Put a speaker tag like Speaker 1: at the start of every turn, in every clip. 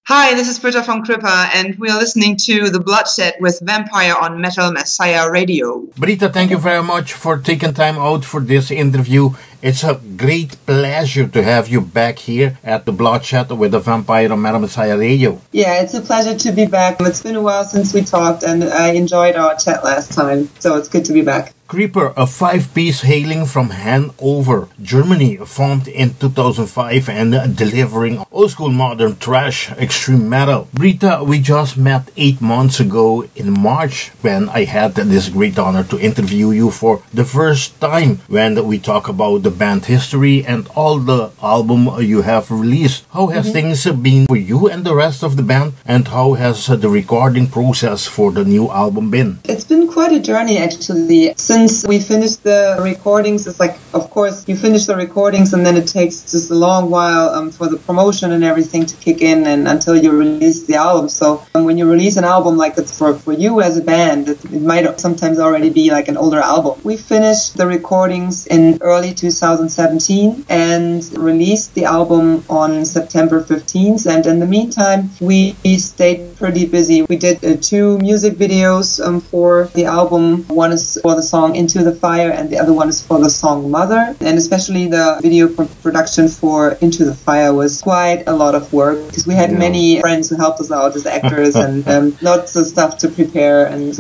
Speaker 1: Hi, this is Britta from CRIPPER, and we are listening to The Bloodshed with Vampire on Metal Messiah Radio.
Speaker 2: Britta, thank you very much for taking time out for this interview. It's a great pleasure to have you back here at The Bloodshed with the Vampire on Metal Messiah Radio.
Speaker 1: Yeah, it's a pleasure to be back. It's been a while since we talked, and I enjoyed our chat last time, so it's good to be back.
Speaker 2: CRIPPER, a five-piece hailing from Hannover, Germany, formed in 2005 and delivering old-school modern thrash extreme metal. Britta, we just met 8 months ago in March when I had this great honor to interview you for the first time when we talk about the band history and all the album you have released. How has things been for you and the rest of the band, and how has the recording process for the new album been?
Speaker 1: It's been quite a journey, actually. Since we finished the recordings, it's like, of course, you finish the recordings and then it takes just a long while for the promotion and everything to kick in and until you release the album. So when you release an album like it's for you as a band, it might sometimes already be like an older album. We finished the recordings in early 2017 and released the album on September 15th. And in the meantime, we stayed pretty busy. We did 2 music videos for the album. One is for the song Into the Fire and the other one is for the song Mother. And especially the video production for Into the Fire was quite a lot of work because we had many friends who helped us out as actors and lots of stuff to prepare and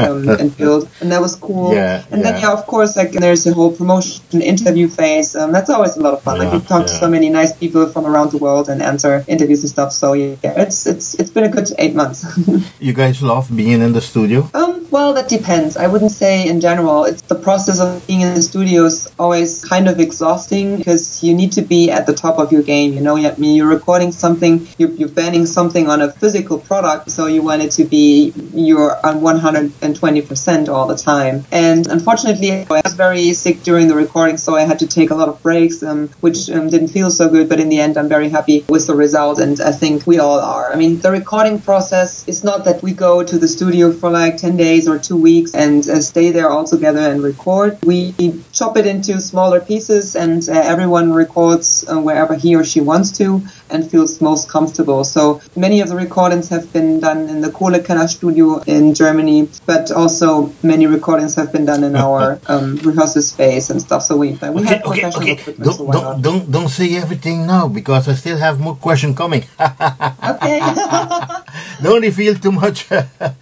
Speaker 1: build. And that was cool. And then, of course, like there's a whole promotion interview phase. That's always a lot of fun. Like we talk to so many nice people from around the world and answer interviews and stuff. So it's been a good 8 months.
Speaker 2: You guys love being in the studio?
Speaker 1: Well, that depends. I wouldn't say in general. It's the process of being in the studio is always kind of exhausting because you need to be at the top of your game. You know, you're recording something, you're banning something on a physical product, so you want it to be you're on 120% all the time. And unfortunately, I was very sick during the recording, so I had to take a lot of breaks, which didn't feel so good. But in the end, I'm very happy with the result, and I think we all are. I mean, the recording process is not that we go to the studio for like 10 days or 2 weeks and stay there all together and record. We chop it into smaller pieces and everyone records wherever he or she wants to and feels most comfortable. So many of the recordings have been done in the Kohlekeller studio in Germany, but also many recordings have been done in our rehearsal space and stuff. So we have professional equipment. So
Speaker 2: don't say everything now because I still have more questions coming.
Speaker 1: Okay.
Speaker 2: Don't reveal too much.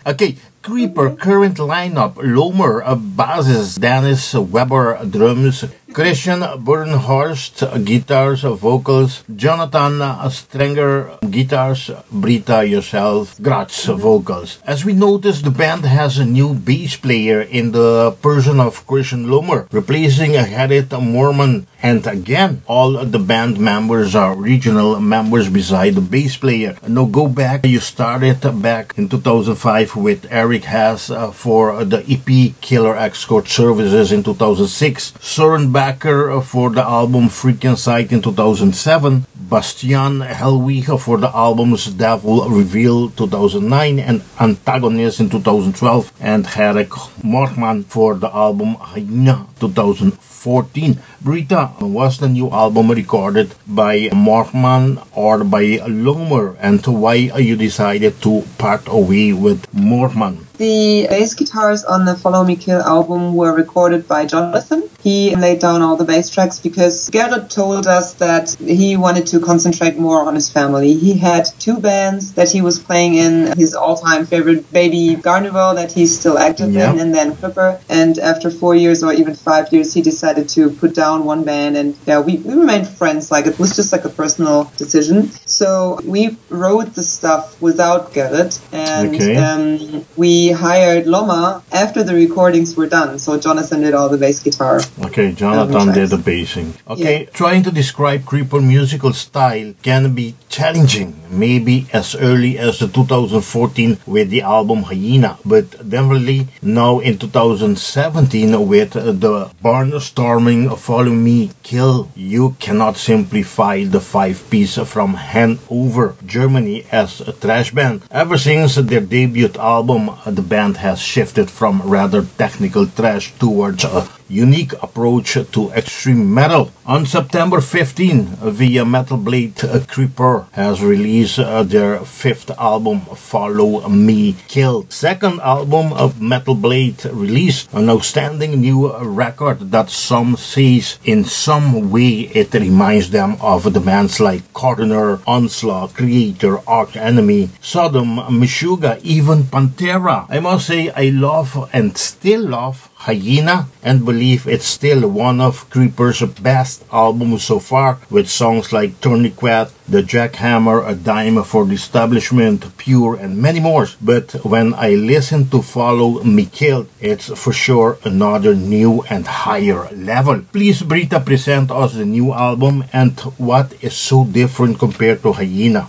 Speaker 2: Okay. CRIPPER current lineup: Lommer bassist, Dennis Weber drums, Christian Bröhenhorst, guitars, vocals, Jonathan Stenger, guitars, Britta yourself, Görtz, vocals. As we noticed, the band has a new bass player in the person of Christian Lommer, replacing Gerrit Mormon. And again, all the band members are original members beside the bass player. Now go back, you started back in 2005 with Eric Haas for the EP Killer Escort Services in 2006, Søren Bakker for the album Freaking Sight in 2007, Bastian Helwig for the albums Devil Reveal 2009 and Antagonist in 2012, and Gerrit Morgman for the album Hyena 2014. Britta, was the new album recorded by Morgman or by Lommer, and why you decided to part away with Morgman?
Speaker 1: The bass guitars on the Follow Me Kill album were recorded by Jonathan. He laid down all the bass tracks because Gerrit told us that he wanted to concentrate more on his family. He had two bands that he was playing in, his all-time favorite, Baby Garnival, that he's still active in, and then CRIPPER. And after 4 years or even 5 years, he decided to put down one band, and we remained friends. Like, it was just like a personal decision. So we wrote the stuff without Gerrit, and we hired Lommer after the recordings were done. So Jonathan did all the bass guitar.
Speaker 2: Okay, Jonathan did the bassing. Okay, trying to describe CRIPPER musical style can be challenging, maybe as early as the 2014 with the album Hyena, but definitely now in 2017 with the barnstorming Follow Me Kill. You cannot simplify the 5-piece from Hannover, Germany as a thrash band. Ever since their debut album, the band has shifted from rather technical thrash towards a unique approach to extreme metal. On September 15, via Metal Blade, CRIPPER has released their 5th album, Follow Me Kill. Second album of Metal Blade released an outstanding new record that some says in some way it reminds them of the bands like Coroner, Onslaught, Creator, Arch Enemy, Sodom, Meshuggah, even Pantera. I must say I love and still love Hyena and believe it's still one of CRIPPER's best albums so far, with songs like Tourniquet, The Jackhammer, A Dime for the Establishment, Pure, and many more. But when I listen to Follow Me Kill, it's for sure another new and higher level. Please, Britta, present us the new album and what is so different compared to Hyena.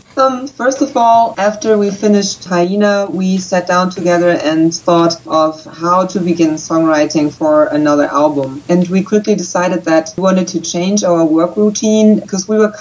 Speaker 1: First of all, after we finished Hyena, we sat down together and thought of how to begin songwriting for another album. And we quickly decided that we wanted to change our work routine because we were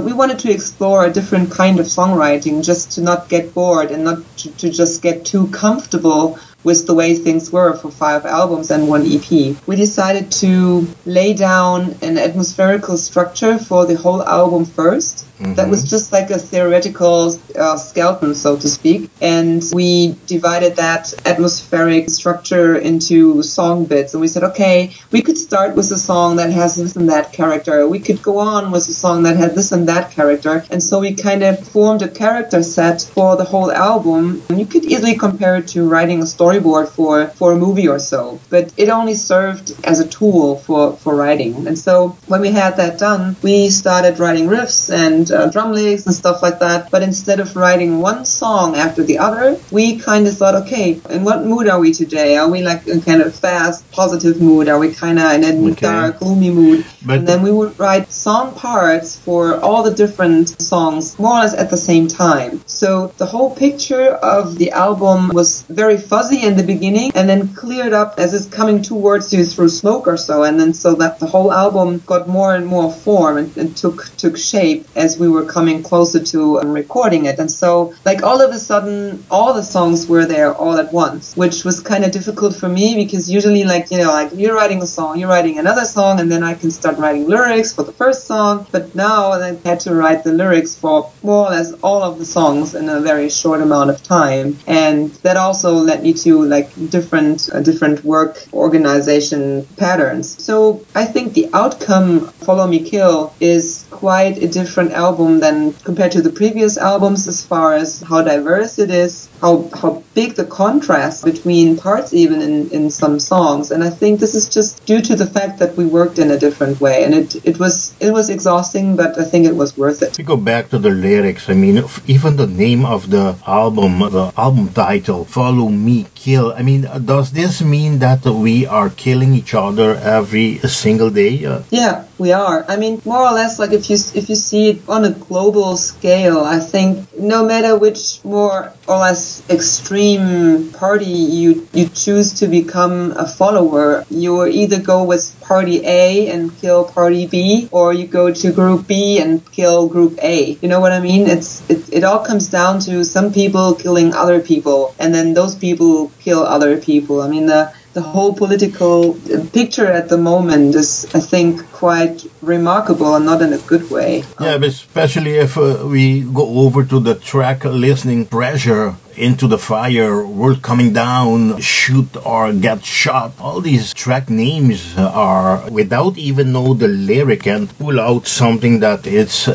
Speaker 1: we wanted to explore a different kind of songwriting, just to not get bored and not to just get too comfortable with the way things were for 5 albums and 1 EP. We decided to lay down an atmospherical structure for the whole album first. That was just like a theoretical skeleton, so to speak. And we divided that atmospheric structure into song bits. And we said, okay, we could start with a song that has this and that character. We could go on with a song that had this and that character. And so we kind of formed a character set for the whole album. And you could easily compare it to writing a storyboard for a movie or so. But it only served as a tool for writing. And so when we had that done, we started writing riffs and drum licks and stuff like that. But instead of writing one song after the other, we kind of thought, okay, in what mood are we today? Are we like in kind of fast, positive mood? Are we kind of in a dark, gloomy mood? And then we would write song parts for all the different songs, more or less at the same time. So the whole picture of the album was very fuzzy in the beginning and then cleared up as it's coming towards you through smoke or so. And then so that the whole album got more and more form and took shape as we were coming closer to recording it. And so like all of a sudden, all the songs were there all at once, which was kind of difficult for me because usually like you're writing a song, you're writing another song, and then I can start writing lyrics for the first song. But now I had to write the lyrics for more or less all of the songs in a very short amount of time. And that also led me to like different work organization patterns. So I think the outcome, Follow Me Kill, is quite a different album than compared to the previous albums as far as how diverse it is, how big the contrast between parts even in some songs. And I think this is just due to the fact that we worked in a different way. And it was exhausting, but I think it was worth it.
Speaker 2: To go back to the lyrics, I mean, even the name of the album title, Follow Me, Kill. I mean, does this mean that we are killing each other every single day?
Speaker 1: Yeah, we are. I mean, more or less, like if you see it on a global scale, I think no matter which more or less extreme party you choose to become a follower, you either go with party A and kill party B, or you go to group B and kill group A. You know what I mean? It all comes down to some people killing other people, and then those people kill other people. I mean, the whole political picture at the moment is, I think, quite remarkable and not in a good way.
Speaker 2: Yeah, but especially if we go over to the track listening pressure, Into the Fire, World Coming Down, Shoot or Get Shot. All these track names are, without even know the lyric, and pull out something that it's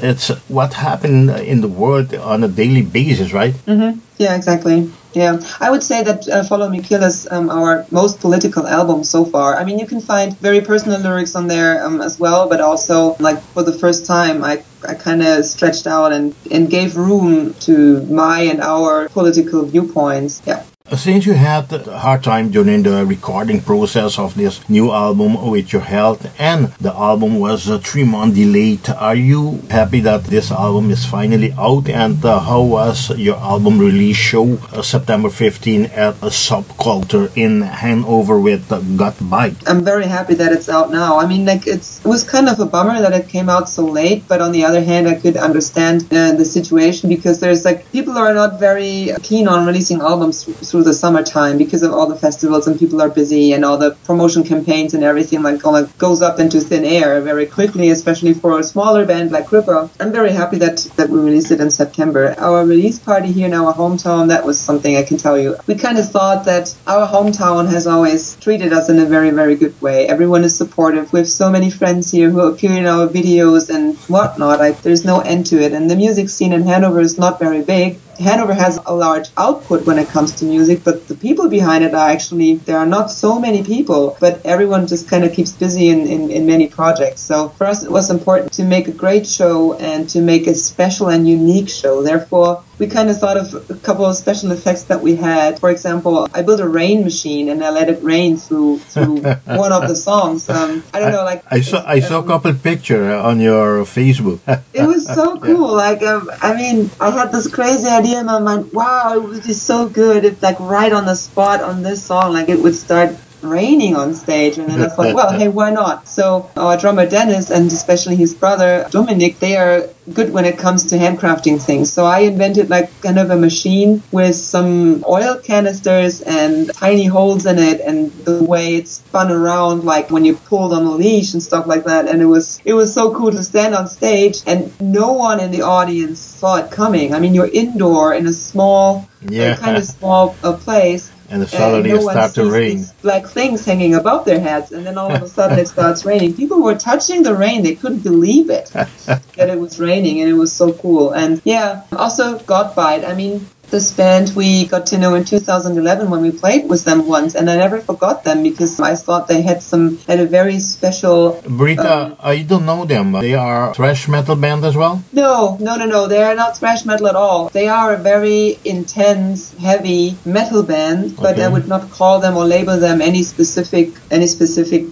Speaker 2: what happened in the world on a daily basis, right?
Speaker 1: Mm-hmm. Yeah, exactly. Yeah, I would say that Follow Me Kill is our most political album so far. I mean, you can find very personal lyrics on there as well, but also, like, for the first time, I kind of stretched out and gave room to my and our political viewpoints. Yeah.
Speaker 2: Since you had a hard time during the recording process of this new album with your health, and the album was 3 months delayed, are you happy that this album is finally out? And how was your album release show September 15 at a Subculture in Hannover with Gut Bite?
Speaker 1: I'm very happy that it's out now. I mean, like, it was kind of a bummer that it came out so late, but on the other hand, I could understand the situation, because there's like, people are not very keen on releasing albums through the summertime because of all the festivals, and people are busy, and all the promotion campaigns and everything like goes up into thin air very quickly, especially for a smaller band like CRIPPER. I'm very happy that we released it in September. Our release party here in our hometown, that was something I can tell you. We kind of thought that our hometown has always treated us in a very, very good way. Everyone is supportive. We have so many friends here who appear in our videos and whatnot. Like, there's no end to it. And the music scene in Hannover is not very big. Hannover has a large output when it comes to music, but the people behind it are actually, there are not so many people, but everyone just kind of keeps busy in many projects. So for us, it was important to make a great show and to make a special and unique show. Therefore, we kind of thought of a couple of special effects that we had. For example, I built a rain machine and I let it rain through one of the songs. I don't know, like
Speaker 2: I saw a couple picture on your Facebook.
Speaker 1: It was so cool. Like, I mean, I had this crazy idea in my mind. Wow, it would be so good if, like, right on the spot on this song, like, it would start raining on stage. And then I thought, well, hey, why not? So our drummer Dennis, and especially his brother Dominic, they are good when it comes to handcrafting things. So I invented like kind of a machine with some oil canisters and tiny holes in it, and the way it spun around, like when you pulled on a leash and stuff like that. And it was so cool to stand on stage, and no one in the audience saw it coming. I mean, you're indoor in a small, kind of small place.
Speaker 2: And suddenly it starts to rain.
Speaker 1: These black things hanging above their heads, and then all of a sudden it starts raining. People were touching the rain; they couldn't believe it that it was raining, and it was so cool. And yeah, also Gut Bite. I mean, this band we got to know in 2011 when we played with them once, and I never forgot them because I thought they had a very special.
Speaker 2: Britta, I don't know them. They are a thrash metal band as well?
Speaker 1: No. They are not thrash metal at all. They are a very intense, heavy metal band, but I would not call them or label them any specific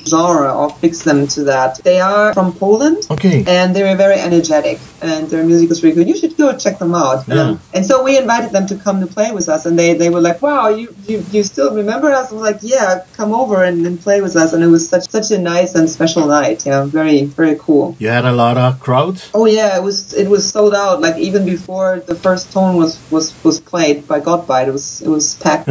Speaker 1: genre or fix them to that. They are from Poland, and they're very energetic, and their music is really good. You should go check them out.
Speaker 2: Yeah.
Speaker 1: And so we invited them to come to play with us, and they were like, wow, you still remember us? I was like, yeah, come over and play with us. And it was such a nice and special night. Yeah, very, very cool.
Speaker 2: You had a lot of crowds?
Speaker 1: Oh yeah, it was sold out, like even before the first tone was played by Gut Bite. It was packed.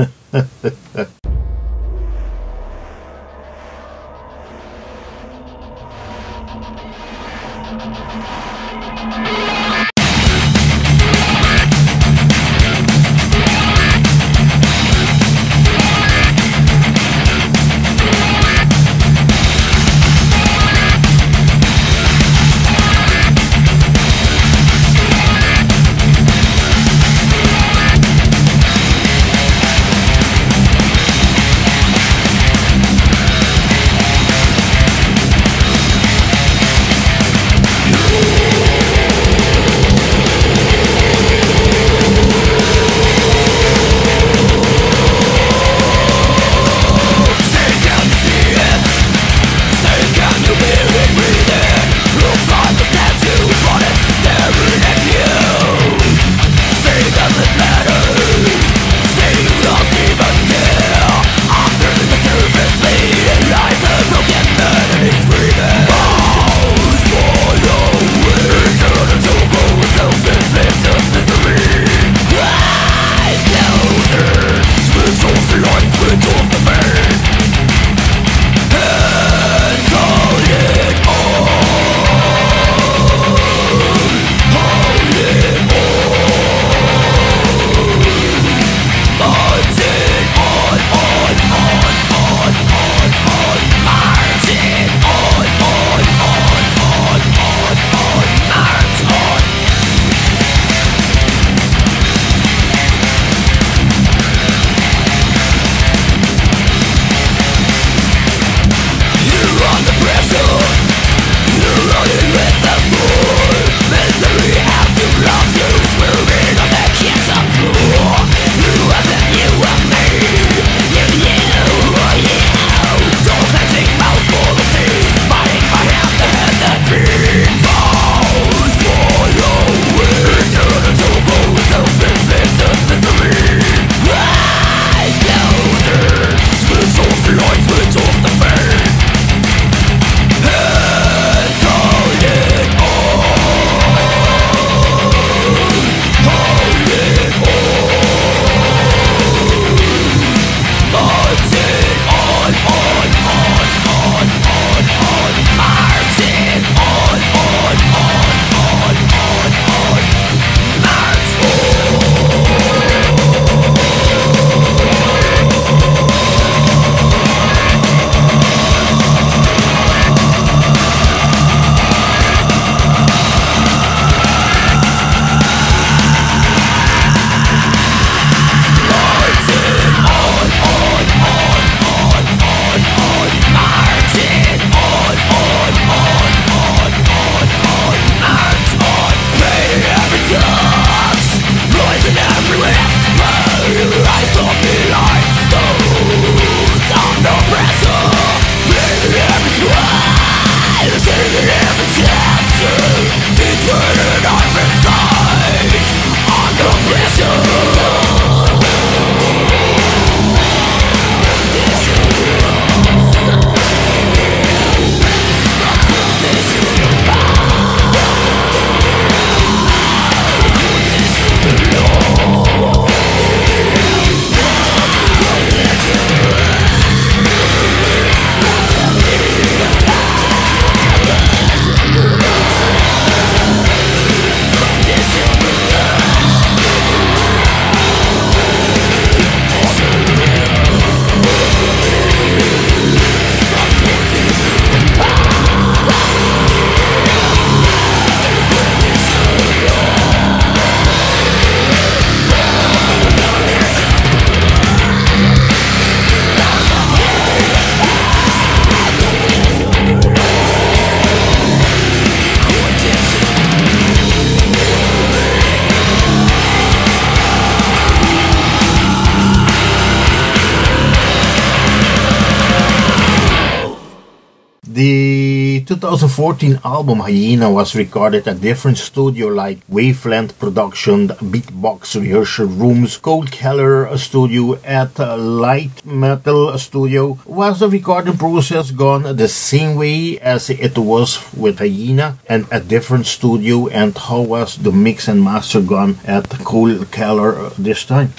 Speaker 2: The 2014 album Hyena was recorded at different studio like Wavelength Production, Beatbox Rehearsal Rooms, Cold Keller Studio at Light Metal Studio. Was the recording process gone the same way as it was with Hyena and a different studio, and how was the mix and master gone at Cold Keller this time?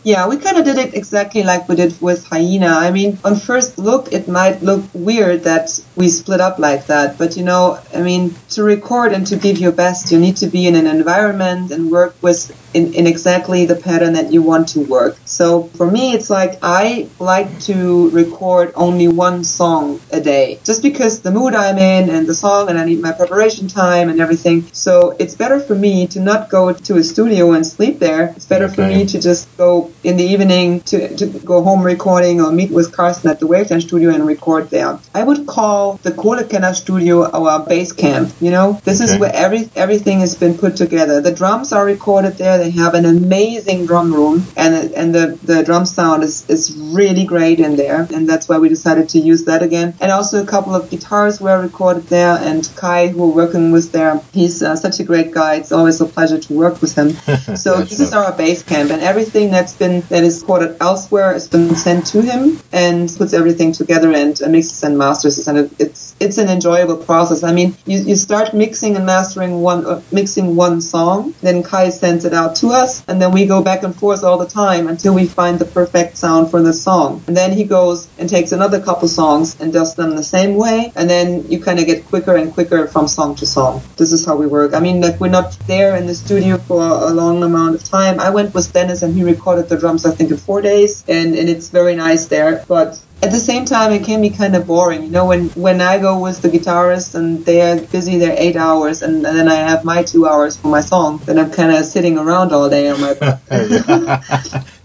Speaker 1: Yeah, we kind of did it exactly like we did with Hyena. I mean, on first look, it might look weird that we split up like that, but you know, I mean, to record and to give your best, you need to be in an environment and work with in exactly the pattern that you want to work. So for me, it's like I like to record only one song a day, just because the mood I'm in and the song, and I need my preparation time and everything. So it's better for me to not go to a studio and sleep there. It's better for me to just go in the evening to go home recording or meet with Carsten at the Wavelength studio and record there. I would call the Kohlekenner studio our base camp. You know, this is where everything has been put together. The drums are recorded there. They have an amazing drum room, and the drum sound is really great in there, and that's why we decided to use that again. And also a couple of guitars were recorded there, and Kai, who we're working with there, he's such a great guy. It's always a pleasure to work with him. So this is our base camp, and everything that is recorded elsewhere has been sent to him, and puts everything together and mixes and masters, and it's an enjoyable process. I mean, you start mixing and mastering one song, then Kai sends it out to us, and then we go back and forth all the time until we find the perfect sound for the song. And then he goes and takes another couple songs and does them the same way, and then you kind of get quicker and quicker from song to song. This is how we work. I mean, like, we're not there in the studio for a long amount of time. I went with Dennis and he recorded the drums, I think, in 4 days, and it's very nice there. But at the same time, it can be kind of boring. You know, when I go with the guitarist and they're busy, they're 8 hours, and then I have my 2 hours for my song, then I'm kind of sitting around all day on my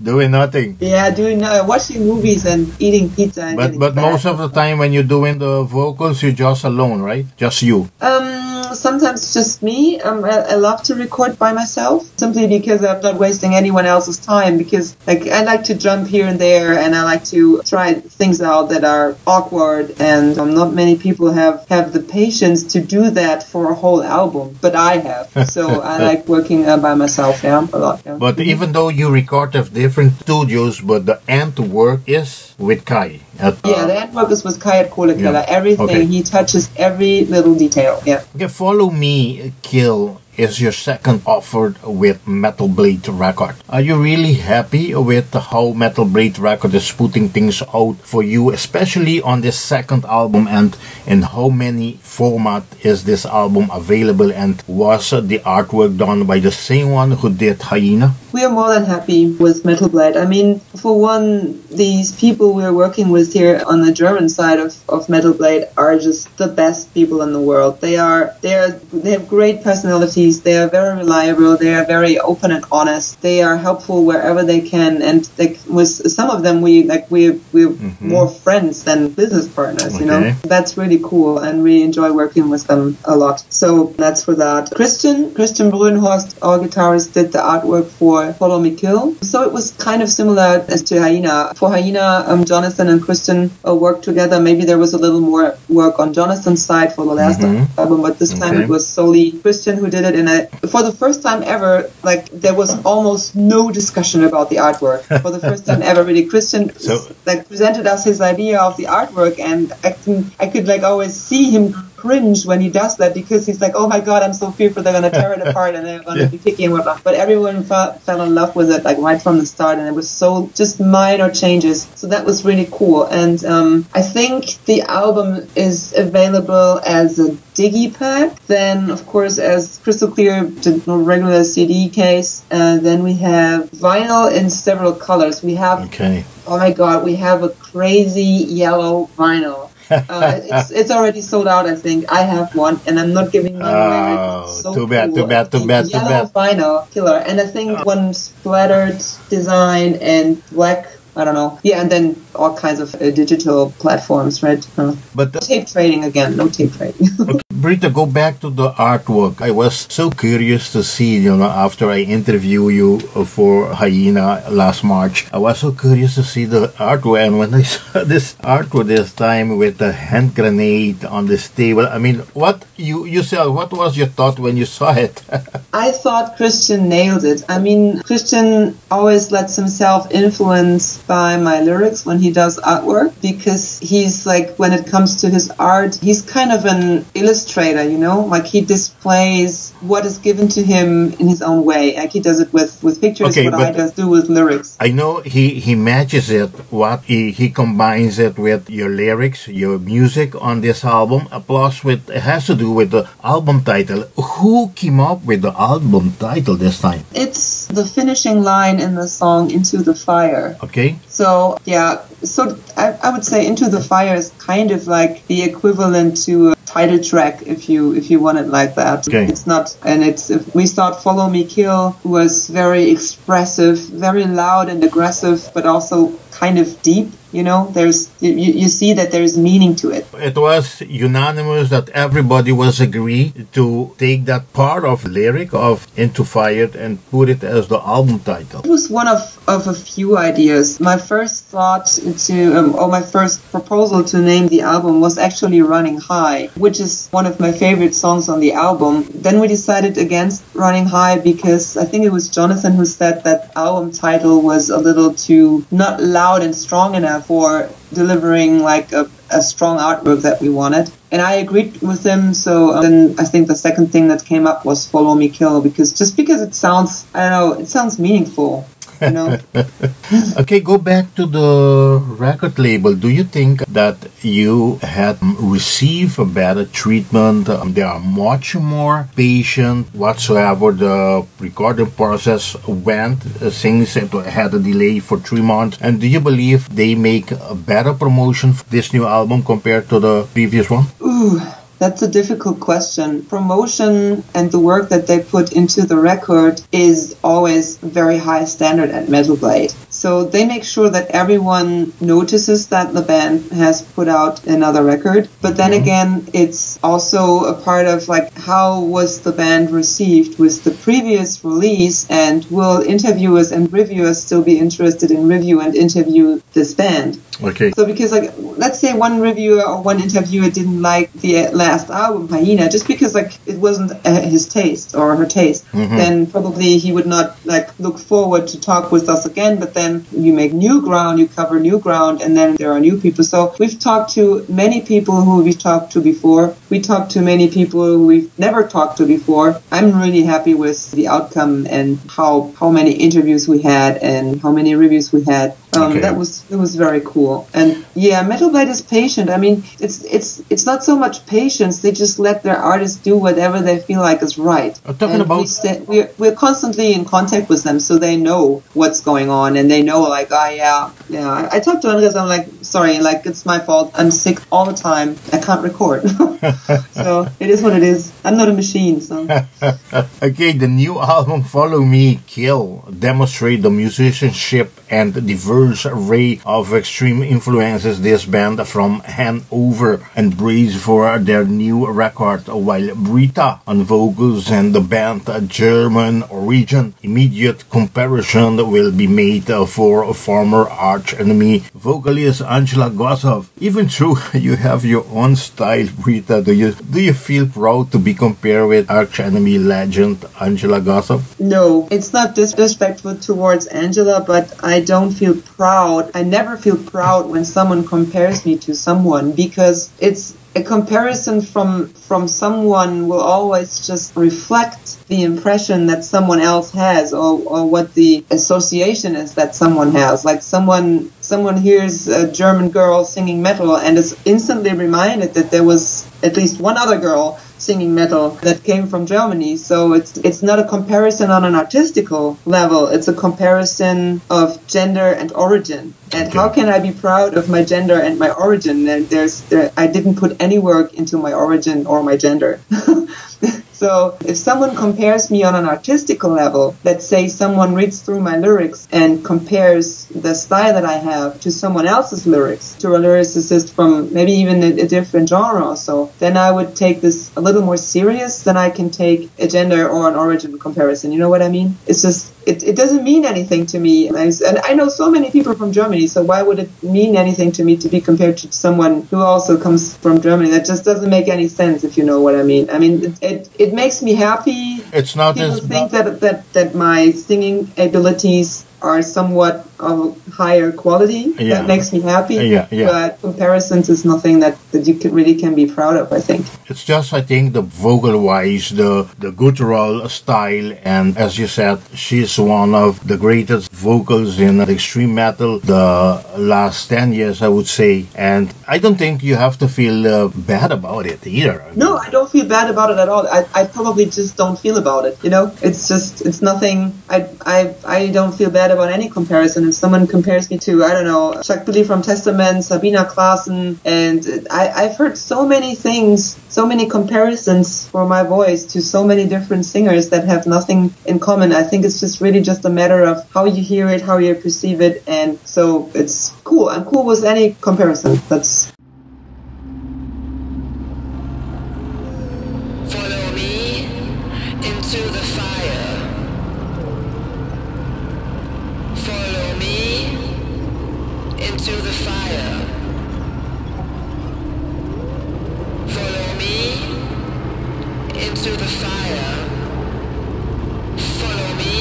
Speaker 2: doing nothing.
Speaker 1: Yeah, watching movies and eating pizza. And
Speaker 2: but most of the time when you're doing the vocals, you're just alone, right? Just you.
Speaker 1: Sometimes just me. I love to record by myself, simply because I'm not wasting anyone else's time, because like I like to jump here and there, and I like to try things out that are awkward, and not many people have the patience to do that for a whole album, but I have. So I like working by myself, a lot. Yeah.
Speaker 2: But even though you record at different studios, but the end work is with Kai.
Speaker 1: The end work is with Kai at Kohlekeller. Everything, he touches every little detail. Yeah.
Speaker 2: Okay, Follow Me, Kill is your second offered with Metal Blade Record. Are you really happy with how Metal Blade Record is putting things out for you, especially on this second album, and in how many format is this album available, and was the artwork done by the same one who did Hyena?
Speaker 1: We are more than happy with Metal Blade. I mean, for one, these people we're working with here on the German side of Metal Blade are just the best people in the world. They have great personalities. They are very reliable. They are very open and honest. They are helpful wherever they can. And like with some of them, we're more friends than business partners. You know, that's really cool, and we enjoy working with them a lot. So that's for that. Christian Bröhenhorst, our guitarist, did the artwork for Follow Me Kill. So it was kind of similar as to Hyena. For Hyena, Jonathan and Christian worked together. Maybe there was a little more work on Jonathan's side for the last album, but this time it was solely Christian who did it. And for the first time ever, like, there was almost no discussion about the artwork. For the first time ever, really, Christian presented us his idea of the artwork, and I could like always see him cringe when he does that, because he's like, oh my god, I'm so fearful they're going to tear it apart and they're going to be picky and whatnot. But everyone fell in love with it, like, right from the start, and it was so just minor changes. So that was really cool. And I think the album is available as a digipack, then of course as crystal clear, the regular CD case, then we have vinyl in several colors. We have, oh my god, we have a crazy yellow vinyl. It's already sold out, I think. I have one, and I'm not giving one away. It's so
Speaker 2: too bad.
Speaker 1: Yellow vinyl, killer. And I think one splattered design and black, I don't know. Yeah, and then all kinds of digital platforms, right? But tape trading again, no tape trading.
Speaker 2: Britta, go back to the artwork. I was so curious to see, after I interviewed you for Hyena last March, I was so curious to see the artwork. And when I saw this artwork this time with the hand grenade on this table, I mean, what was your thought when you saw it?
Speaker 1: I thought Christian nailed it. I mean, Christian always lets himself influence by my lyrics when he does artwork, because he's like, when it comes to his art, he's kind of an illustrator, like he displays what is given to him in his own way. Like he does it with pictures, what I just do with lyrics.
Speaker 2: I know he matches it, he combines it with your lyrics, your music on this album, plus it has to do with the album title. Who came up with the album title this time?
Speaker 1: It's the finishing line in the song Into the Fire.
Speaker 2: Okay.
Speaker 1: So, yeah, I would say Into the Fire is kind of like the equivalent to a title track, if you want it like that.
Speaker 2: Okay.
Speaker 1: It's not, and we thought Follow Me Kill was very expressive, very loud and aggressive, but also kind of deep. You see that there's meaning to it.
Speaker 2: It was unanimous that everybody was agreed to take that part of lyric of Into Fire and put it as the album title.
Speaker 1: It was one of a few ideas. My first thought my first proposal to name the album was actually Running High, which is one of my favorite songs on the album. Then we decided against Running High because I think it was Jonathan who said that album title was a little too not loud and strong enough for delivering like a strong artwork that we wanted. And I agreed with him, so then I think the second thing that came up was Follow Me Kill, because it sounds, it sounds meaningful.
Speaker 2: Okay, go back to the record label. Do you think that you had received a better treatment? They are much more patient whatsoever the recording process went, since it had a delay for 3 months. And do you believe they make a better promotion for this new album compared to the previous one?
Speaker 1: Ooh. That's a difficult question. Promotion and the work that they put into the record is always very high standard at Metal Blade. So they make sure that everyone notices that the band has put out another record. But then again, it's also a part of like, how was the band received with the previous release, and will interviewers and reviewers still be interested in review and interview this band?
Speaker 2: Okay.
Speaker 1: So because like, let's say one reviewer or one interviewer didn't like the last album, Hyena, just because like it wasn't his taste or her taste, then probably he would not like look forward to talk with us again. But then you make new ground, you cover new ground, and then there are new people. So we've talked to many people who we've talked to before. We talked to many people who we've never talked to before. I'm really happy with the outcome and how many interviews we had and how many reviews we had. It was very cool. And yeah, Metal Blade is patient. I mean, it's not so much patience. They just let their artists do whatever they feel like is right. We're constantly in contact with them, so they know what's going on, and they know like, yeah. I talked to Andres. I'm like, sorry, like it's my fault. I'm sick all the time. I can't record. So it is what it is. I'm not a machine. So
Speaker 2: okay, the new album Follow Me Kill demonstrate the musicianship and diverse array of extreme influences this band from Hannover embrace for their new record, while Britta on vocals and the band German origin. Immediate comparison will be made for former arch enemy vocalist Angela Gossow. Even though you have your own style, Britta, do you feel proud to be compared with arch enemy legend Angela Gossow? No,
Speaker 1: it's not disrespectful towards Angela, but I don't feel proud. I never feel proud when someone compares me to someone, because it's a comparison from someone will always just reflect the impression that someone else has, or what the association is that someone has. Like someone hears a German girl singing metal and is instantly reminded that there was at least one other girl singing metal that came from Germany. So it's not a comparison on an artistical level. It's a comparison of gender and origin. And how can I be proud of my gender and my origin? And I didn't put any work into my origin or my gender. So if someone compares me on an artistical level, let's say someone reads through my lyrics and compares the style that I have to someone else's lyrics, to a lyricist from maybe even a different genre or so, then I would take this a little more serious than I can take a gender or an origin comparison. You know what I mean? It's just, it doesn't mean anything to me. And I know so many people from Germany, so why would it mean anything to me to be compared to someone who also comes from Germany? That just doesn't make any sense, if you know what I mean. I mean, it makes me happy.
Speaker 2: It's not
Speaker 1: People
Speaker 2: as
Speaker 1: think that my singing abilities are somewhat of higher quality.
Speaker 2: Yeah.
Speaker 1: That makes me happy.
Speaker 2: Yeah.
Speaker 1: But comparisons is nothing that you really can be proud of, I think.
Speaker 2: It's just, I think, the vocal-wise, the guttural style, and as you said, she's one of the greatest vocals in extreme metal the last 10 years, I would say. And I don't think you have to feel bad about it either.
Speaker 1: No, I don't feel bad about it at all. I probably just don't feel about it, you know? It's nothing. I don't feel bad about any comparison. If someone compares me to, I don't know, Chuck Billy from Testament, Sabina Klaassen, and I've heard so many things, so many comparisons for my voice to so many different singers that have nothing in common. I think it's just really just a matter of how you hear it, how you perceive it, and so it's cool. I'm cool with any comparison. That's
Speaker 3: Follow me into the fire. Follow me into the fire. Follow me into the fire. Follow me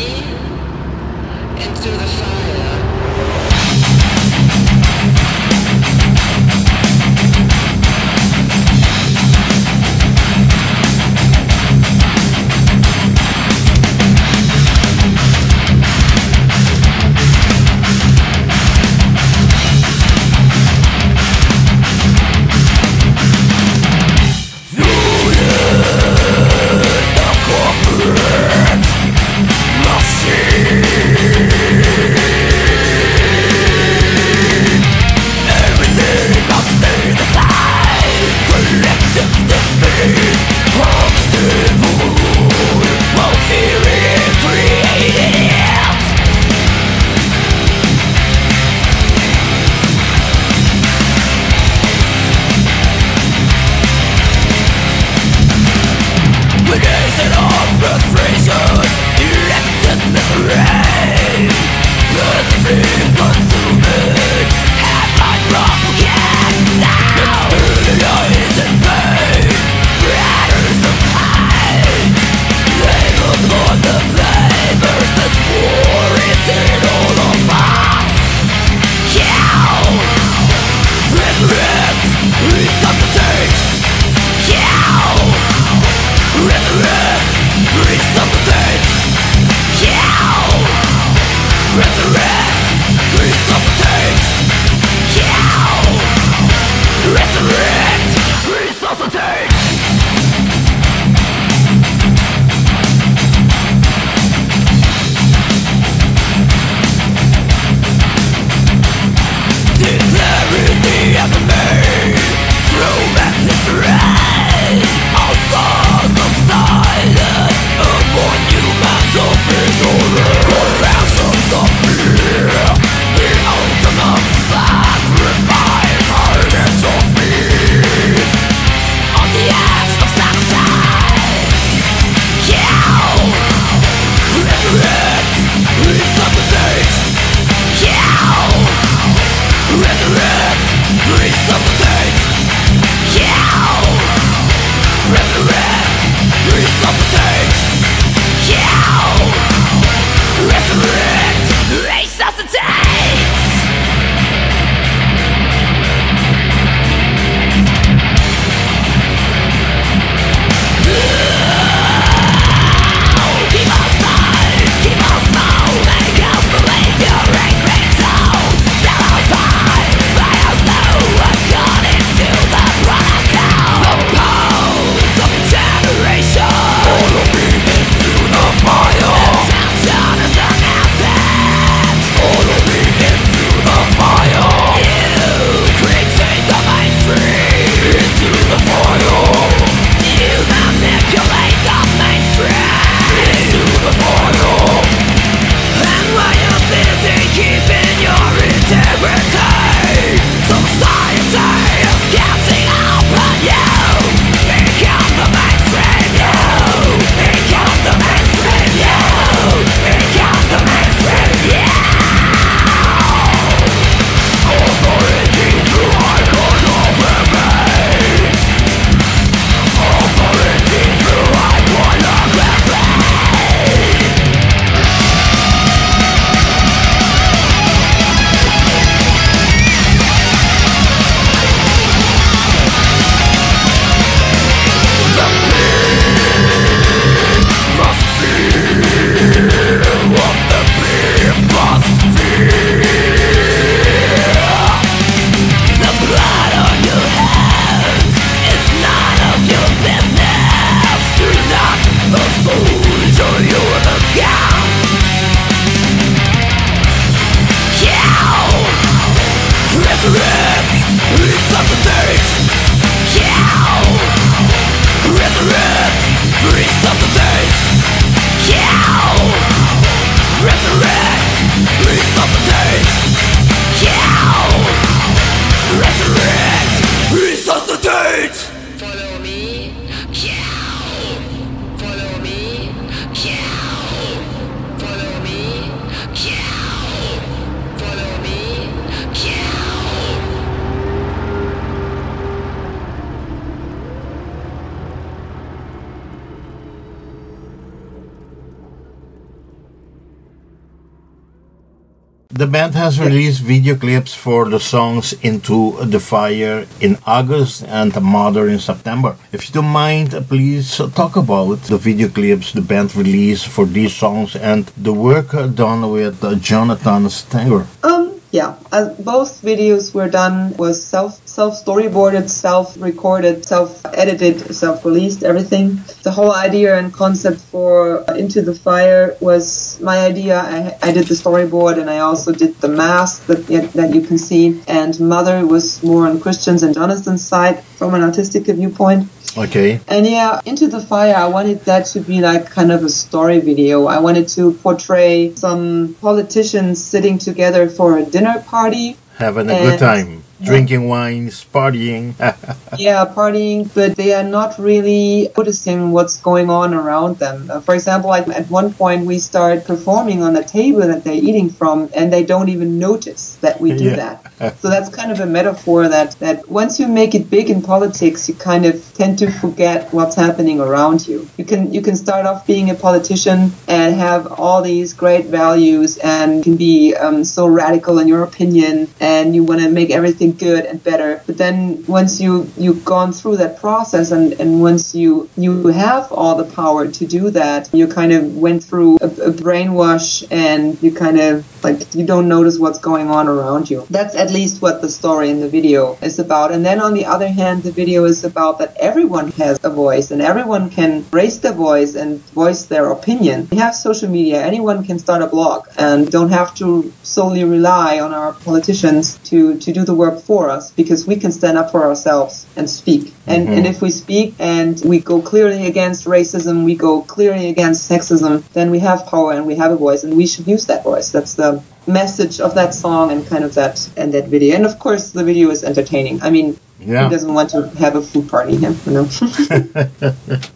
Speaker 3: into the fire. Cold Follow me, yeah. Follow me, yeah. Follow me, yeah. Follow me, yeah.
Speaker 2: The band has released video clips for the songs Into the Fire in August and Mother in September. If you don't mind, please talk about the video clips the band released for these songs and the work done with Jonathan Stenger.
Speaker 1: Yeah, both videos were done was self storyboarded, self recorded, self edited, self released, everything. The whole idea and concept for Into the Fire was my idea. I did the storyboard and I also did the mask that you can see. And Mother was more on Christian's and Jonathan's side from an artistic viewpoint.
Speaker 2: Okay.
Speaker 1: And yeah, Into the Fire, I wanted that to be like kind of a story video. I wanted to portray some politicians sitting together for a dinner party.
Speaker 2: Having a good time. Drinking wines, partying.
Speaker 1: Yeah, partying, but they are not really noticing what's going on around them. For example, like at one point we start performing on the table that they're eating from and they don't even notice that we do that. So that's kind of a metaphor that once you make it big in politics, you kind of tend to forget what's happening around you. You can start off being a politician and have all these great values and can be so radical in your opinion and you want to make everything good and better. But then once you've gone through that process and once you have all the power to do that, you kind of went through a brainwash and you kind of like you don't notice what's going on around you. That's at least what the story in the video is about. And then on the other hand, the video is about that everyone has a voice and everyone can raise their voice and voice their opinion. We have social media. Anyone can start a blog and don't have to solely rely on our politicians to do the work for us because we can stand up for ourselves and speak. And if we speak and we go clearly against racism, we go clearly against sexism, then we have power and we have a voice and we should use that voice. That's the message of that song and kind of that video. And of course the video is entertaining. I mean, who doesn't want to have a food party, you know?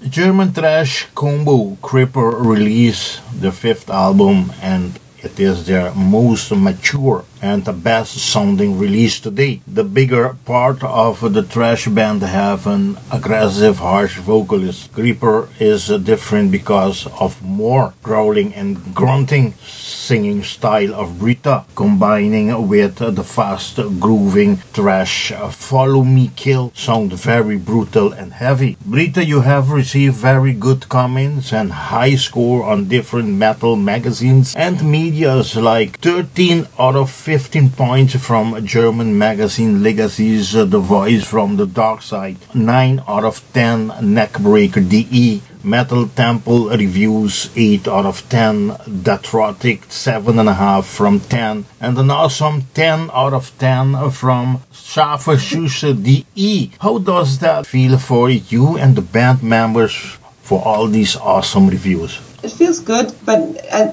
Speaker 2: German thrash combo CRIPPER released their 5th album and it is their most mature and the best sounding release to date. The bigger part of the thrash band have an aggressive, harsh vocalist. CRIPPER is different because of more growling and grunting singing style of Britta, combining with the fast grooving thrash Follow Me Kill sound very brutal and heavy. Britta, you have received very good comments and high score on different metal magazines and medias like 13 out of 15 points from German magazine Legacies, The Voice from the Dark Side, 9 out of 10 Neckbreaker DE, Metal Temple Reviews 8 out of 10, Datrotic 7.5 from 10, and an awesome 10 out of 10 from Schaferschusse DE. How does that feel for you and the band members for all these awesome reviews?
Speaker 1: It feels good, but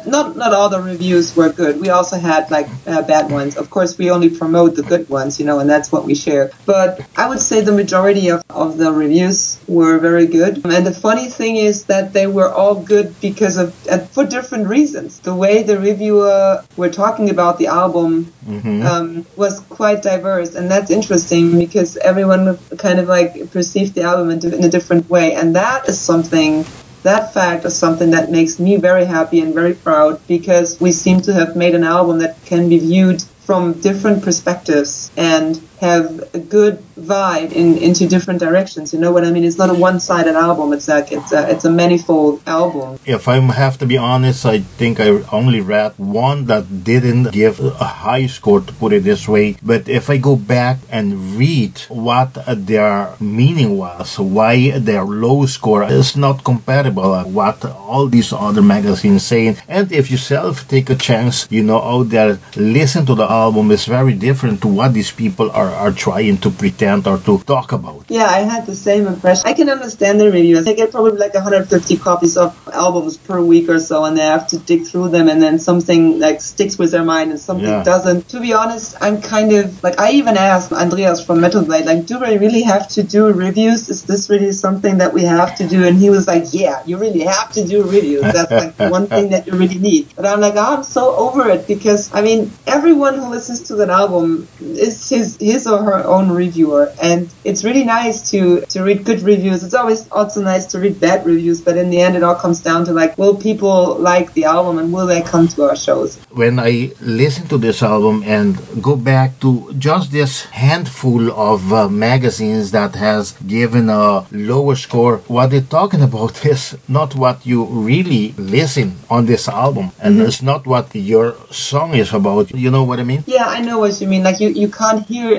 Speaker 1: not all the reviews were good. We also had like bad ones. Of course, we only promote the good ones, you know, and that's what we share. But I would say the majority of the reviews were very good. And the funny thing is that they were all good because of for different reasons. The way the reviewer were talking about the album was quite diverse, and that's interesting because everyone kind of like perceived the album in a different way, and that is something. That fact is something that makes me very happy and very proud because we seem to have made an album that can be viewed from different perspectives and have a good vibe into different directions. You know what I mean? It's not a one-sided album. It's like it's a manifold album.
Speaker 2: If I have to be honest, I think I only read one that didn't give a high score, to put it this way. But if I go back and read what their meaning was, why their low score is not compatible with what all these other magazines saying. And if yourself take a chance, you know, out there, listen to the album, is very different to what these people are are trying to pretend or to talk about.
Speaker 1: Yeah, I had the same impression. I can understand the reviewers. They get probably like 150 copies of albums per week or so, and they have to dig through them, and then something like sticks with their mind and something doesn't. To be honest, I'm kind of like, I even asked Andreas from Metal Blade, like, do we really have to do reviews? Is this really something that we have to do? And he was like, yeah, you really have to do reviews. That's like one thing that you really need. But I'm like, oh, I'm so over it, because I mean, everyone who listens to that album is his or her own reviewer, and it's really nice to read good reviews. It's always also nice to read bad reviews, but in the end, it all comes down to like, will people like the album and will they come to our shows?
Speaker 2: When I listen to this album and go back to just this handful of magazines that has given a lower score, what they're talking about is not what you really listen on this album, and it's not what your song is about. You know what I mean?
Speaker 1: Yeah, I know what you mean. Like you can't hear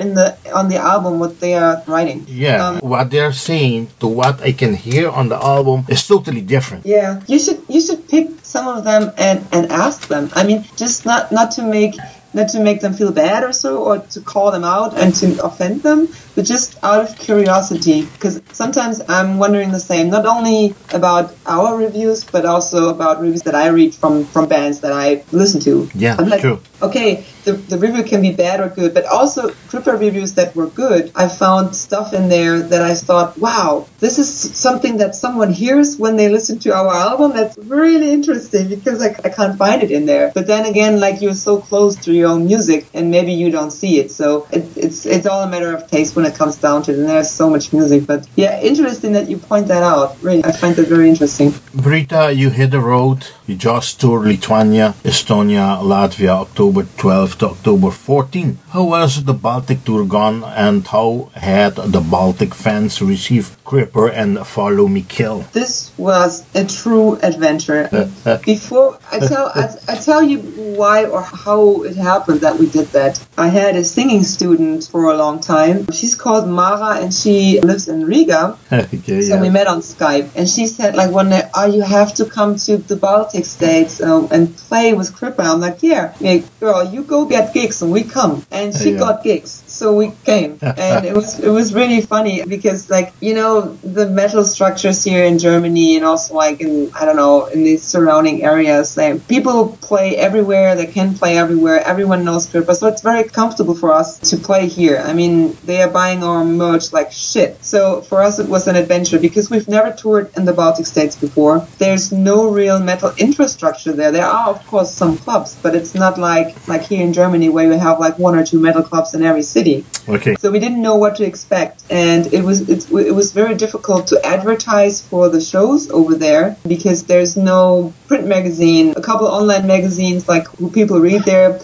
Speaker 1: on the album what they are writing.
Speaker 2: Yeah, what they're saying to what I can hear on the album is totally different.
Speaker 1: Yeah, you should pick some of them and ask them. I mean, just not to make them feel bad or so, or to call them out and to offend them, but just out of curiosity, because sometimes I'm wondering the same, not only about our reviews, but also about reviews that I read from bands that I listen to.
Speaker 2: Yeah,
Speaker 1: I'm like,
Speaker 2: true.
Speaker 1: Okay, the review can be bad or good, but also CRIPPER reviews that were good, I found stuff in there that I thought, wow, this is something that someone hears when they listen to our album. That's really interesting, because I can't find it in there. But then again, like, you're so close to your own music, and maybe you don't see it. So it's all a matter of taste when it comes down to it, and there's so much music. But yeah, interesting that you point that out. Really, I find that very interesting.
Speaker 2: Britta, you hit the road. You just toured Lithuania, Estonia, Latvia, October 12th to October 14th. How was the Baltic tour gone, and how had the Baltic fans received CRIPPER and Follow Me Kill?
Speaker 1: This was a true adventure. Before I tell you why or how it happened that we did that. I had a singing student for a long time. She's called Mara, and she lives in Riga. So we met on Skype, and she said, like, one day, oh, you have to come to the Baltic states and play with CRIPPER. I'm like, yeah, girl, you go get gigs and we come. And she got gigs, so we came. And it was really funny, because, like, you know, the metal structures here in Germany, and also like in, I don't know, in the surrounding areas, like, people play everywhere, they can play everywhere, everyone knows CRIPPER, so it's very comfortable for us to play here. I mean, they are buying our merch like shit. So for us it was an adventure, because we've never toured in the Baltic states before. There's no real metal infrastructure there. There are, of course, some clubs, but it's not like here in Germany, where you have like 1 or 2 metal clubs in every city.
Speaker 2: Okay.
Speaker 1: So we didn't know what to expect, and it was very difficult to advertise for the shows over there, because there's no print magazine, a couple online magazines like who people read there,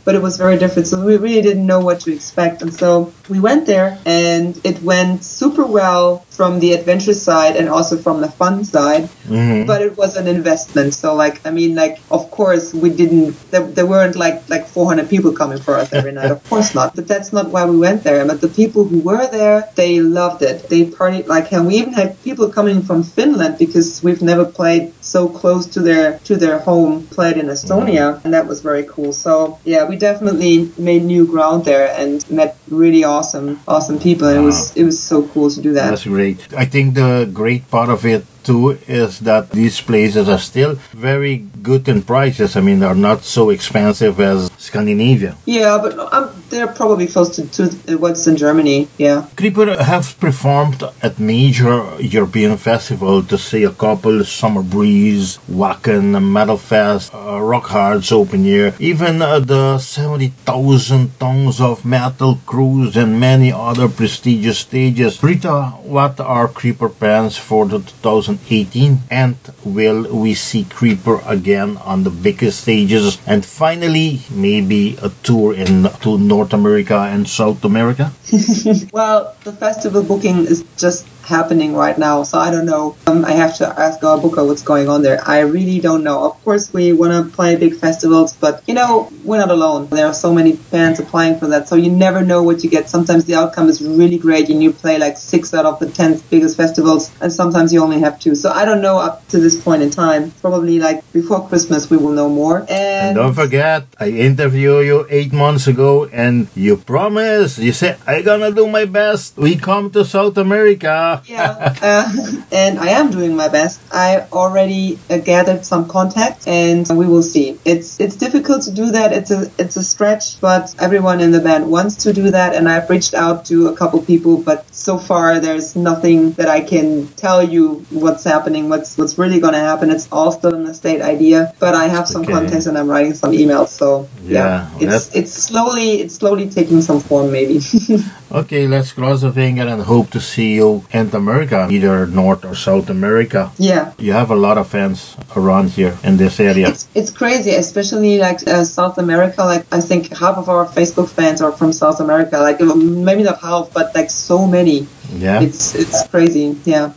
Speaker 1: but it was very different. So we really didn't know what to expect, and so we went there, and it went super well from the adventure side and also from the fun side. But it was an investment. So like, I mean, like, of course we didn't. There weren't like 400 people coming for us every night. Of course not. But that's not why we went there. But the people who were there, they loved it. They partied like hell. We even had people coming from Finland, because we've never played so close to their home, played in Estonia, and that was very cool. So yeah, we definitely made new ground there and met really awesome people. And it was so cool to do that.
Speaker 2: That's great. I think the great part of it too is that these places are still very good in prices. I mean, they're not so expensive as Scandinavia.
Speaker 1: Yeah, but they're probably close to what's in Germany. Yeah.
Speaker 2: CRIPPER have performed at major European festivals, to say a couple: Summer Breeze, Wacken, Metal Fest, Rock Hard's Open Air, even the 70,000 Tons of Metal Cruise, and many other prestigious stages. Britta, what are CRIPPER plans for the 2018, and will we see CRIPPER again on the biggest stages, and finally maybe a tour to North America and South America?
Speaker 1: Well, the festival booking is just happening right now. So I don't know. I have to ask our booker what's going on there. I really don't know. Of course, we want to play big festivals, but you know, we're not alone. There are so many bands applying for that, so you never know what you get. Sometimes the outcome is really great and you play like 6 out of the 10 biggest festivals, and sometimes you only have 2. So I don't know up to this point in time. Probably like before Christmas we will know more. And
Speaker 2: don't forget, I interviewed you 8 months ago and you promised, you said, I'm gonna do my best. We come to South America.
Speaker 1: Yeah, and I am doing my best. I already gathered some contacts and we will see. It's difficult to do that. It's a stretch, but everyone in the band wants to do that, and I've reached out to a couple people, but so far there's nothing that I can tell you what's happening, what's really going to happen. It's all still an estate idea, but I have some contacts and I'm writing some emails. So yeah, it's slowly taking some form maybe.
Speaker 2: Okay, let's cross the finger and hope to see you in America, either North or South America.
Speaker 1: Yeah.
Speaker 2: You have a lot of fans around here in this area.
Speaker 1: It's crazy, especially like South America. Like I think half of our Facebook fans are from South America. Like maybe not half, but like so many.
Speaker 2: Yeah.
Speaker 1: It's crazy. Yeah.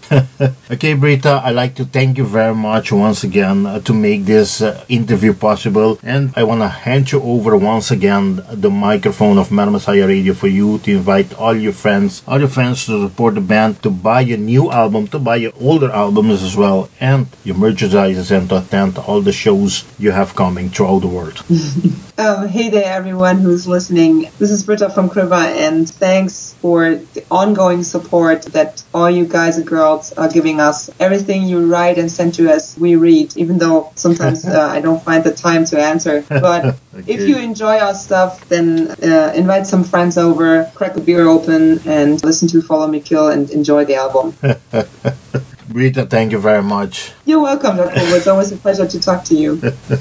Speaker 2: Okay, Britta, I'd like to thank you very much once again to make this interview possible. And I want to hand you over once again the microphone of Mad Messiah Radio for you to invite all your friends to support the band, to buy your new album, to buy your older albums as well, and your merchandise, and to attend all the shows you have coming throughout the world.
Speaker 1: Hey there, everyone who's listening. This is Britta from CRIPPER, and thanks for the ongoing support that all you guys and girls are giving us. Everything you write and send to us, we read, even though sometimes I don't find the time to answer. But if you enjoy our stuff, then invite some friends over, crack a beer open, and listen to Follow Me Kill and enjoy the album.
Speaker 2: Britta, thank you very much.
Speaker 1: You're welcome, Dr. It's always a pleasure to talk to you.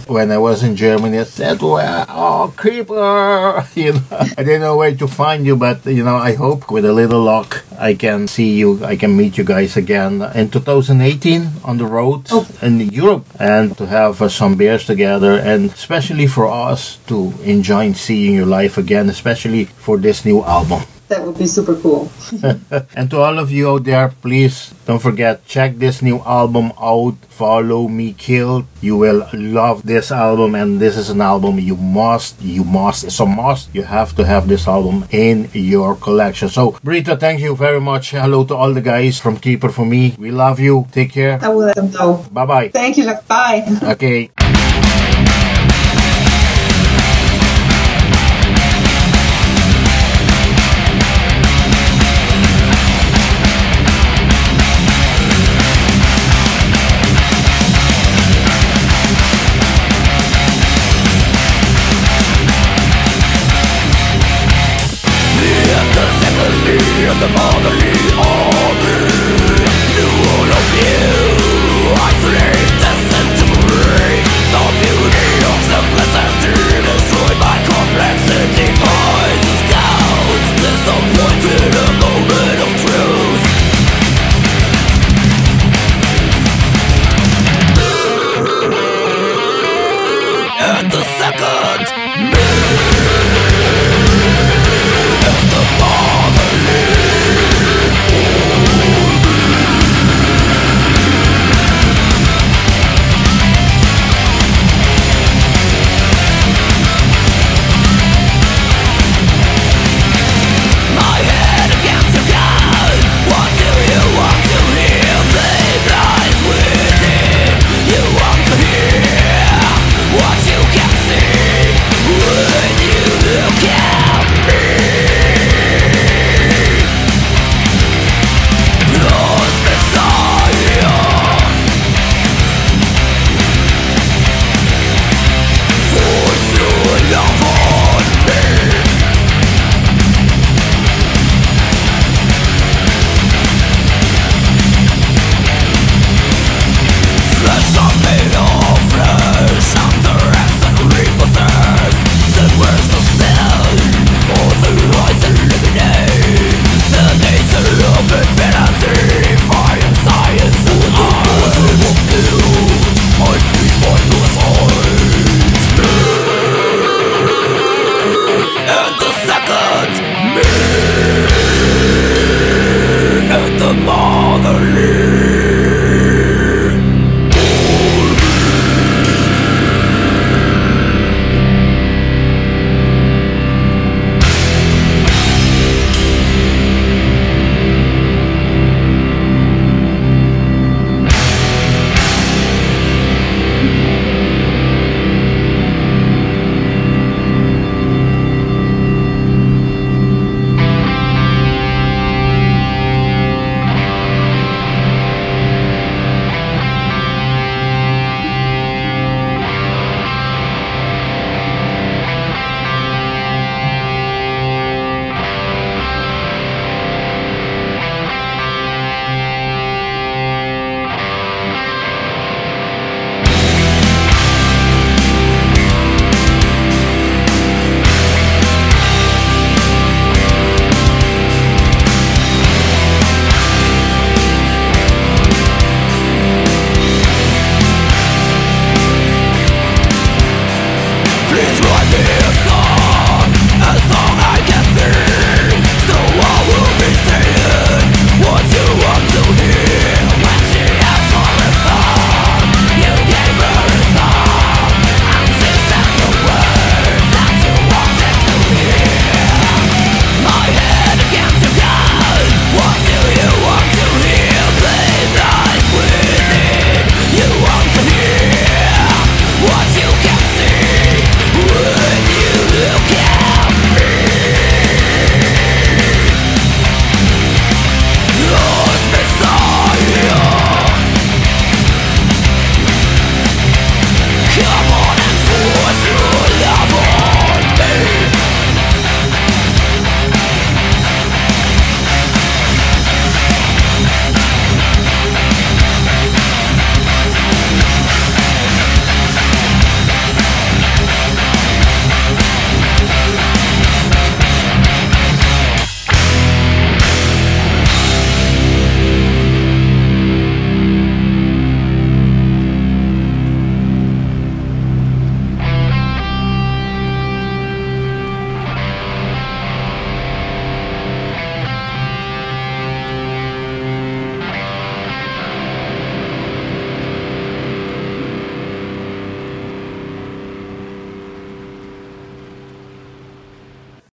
Speaker 2: When I was in Germany, I said, well, oh, CRIPPER! You know, I didn't know where to find you, but, you know, I hope with a little luck, I can see you, I can meet you guys again in 2018 on the road in Europe, and to have some beers together, and especially for us to enjoy seeing you live again, especially for this new album.
Speaker 1: That would be super cool.
Speaker 2: And to all of you out there, please don't forget, check this new album out, Follow Me Kill. You will love this album, and this is an album you must, it's a must. You have to have this album in your collection. So, Britta, thank you very much. Hello to all the guys from Keeper for me. We love you. Take care.
Speaker 1: I will let them know.
Speaker 2: Bye-bye.
Speaker 1: Thank you, Jack. Bye.
Speaker 2: Okay.